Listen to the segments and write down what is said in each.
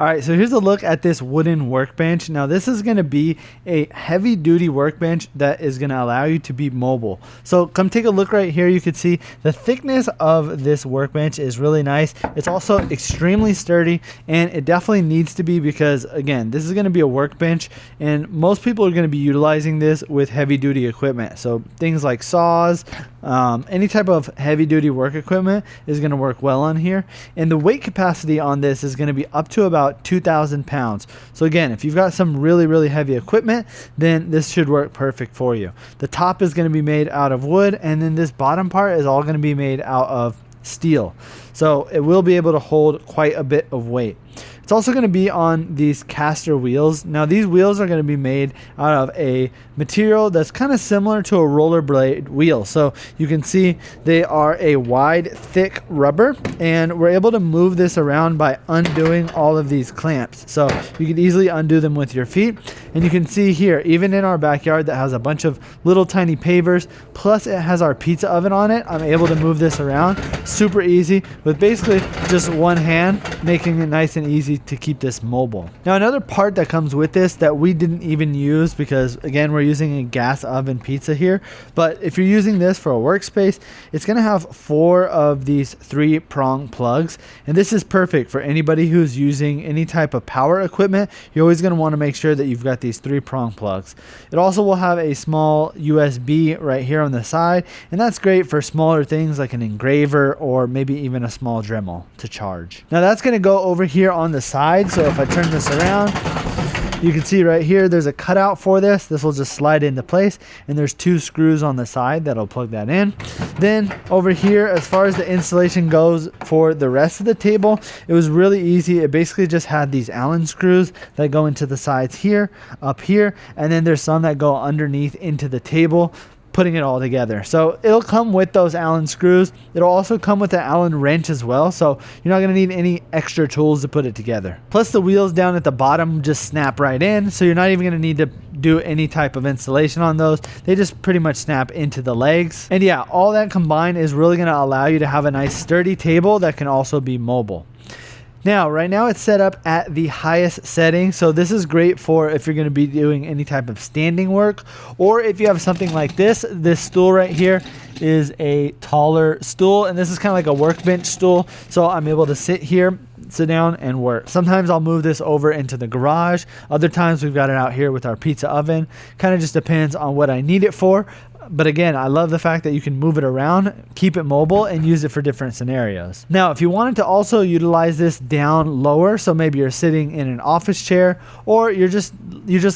All right, so here's a look at this wooden workbench. Now this is going to be a heavy duty workbench that is going to allow you to be mobile. So come take a look right here. You can see the thickness of this workbench is really nice. It's also extremely sturdy, and it definitely needs to be, because again, this is going to be a workbench and most people are going to be utilizing this with heavy duty equipment. So things like saws, any type of heavy duty work equipment is going to work well on here. And the weight capacity on this is going to be up to about 2,000 pounds. So again, if you've got some really heavy equipment, then this should work perfect for you. The top is going to be made out of wood, and then this bottom part is all going to be made out of steel. So it will be able to hold quite a bit of weight. It's also going to be on these caster wheels. Now these wheels are going to be made out of a material that's kind of similar to a rollerblade wheel. So you can see they are a wide, thick rubber, and we're able to move this around by undoing all of these clamps. So you can easily undo them with your feet. And you can see here, even in our backyard that has a bunch of little tiny pavers, plus it has our pizza oven on it, I'm able to move this around super easy with basically just one hand, making it nice and easy to keep this mobile. Now another part that comes with this that we didn't even use, because again we're using a gas oven pizza here, but if you're using this for a workspace, it's going to have 4 of these 3-prong plugs, and this is perfect for anybody who's using any type of power equipment. You're always going to want to make sure that you've got these 3-prong plugs. It also will have a small USB right here on the side, and that's great for smaller things like an engraver or maybe even a small Dremel to charge. Now that's going to go over here on the side. So if I turn this around, you can see right here there's a cutout for this. This will just slide into place, and there's 2 screws on the side that'll plug that in. Then over here, as far as the installation goes for the rest of the table, it was really easy. It basically just had these Allen screws that go into the sides here, up here, and then there's some that go underneath into the table, putting it all together. So it'll come with those Allen screws. It'll also come with an Allen wrench as well, so you're not going to need any extra tools to put it together. Plus the wheels down at the bottom just snap right in, so you're not even going to need to do any type of installation on those. They just pretty much snap into the legs. And yeah, all that combined is really going to allow you to have a nice sturdy table that can also be mobile. Now, right now it's set up at the highest setting, so this is great for if you're going to be doing any type of standing work, or if you have something like this. This stool right here is a taller stool, and this is kind of like a workbench stool, so I'm able to sit here, sit down, and work. Sometimes I'll move this over into the garage. Other times we've got it out here with our pizza oven. Kind of just depends on what I need it for. But again, I love the fact that you can move it around, keep it mobile, and use it for different scenarios. Now, if you wanted to also utilize this down lower, so maybe you're sitting in an office chair, or you're just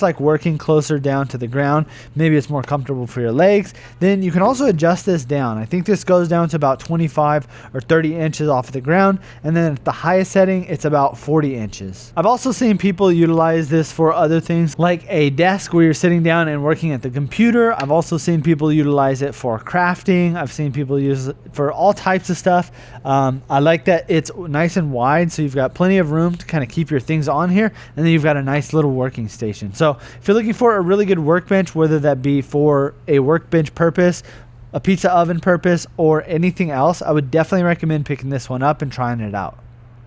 like working closer down to the ground, maybe it's more comfortable for your legs, then you can also adjust this down. I think this goes down to about 25 or 30 inches off the ground, and then at the highest setting, it's about 40 inches. I've also seen people utilize this for other things, like a desk where you're sitting down and working at the computer. I've also seen people utilize it for crafting. I've seen people use it for all types of stuff. I like that it's nice and wide, so you've got plenty of room to kind of keep your things on here, and then you've got a nice little working station. So if you're looking for a really good workbench, whether that be for a workbench purpose, a pizza oven purpose, or anything else, I would definitely recommend picking this one up and trying it out.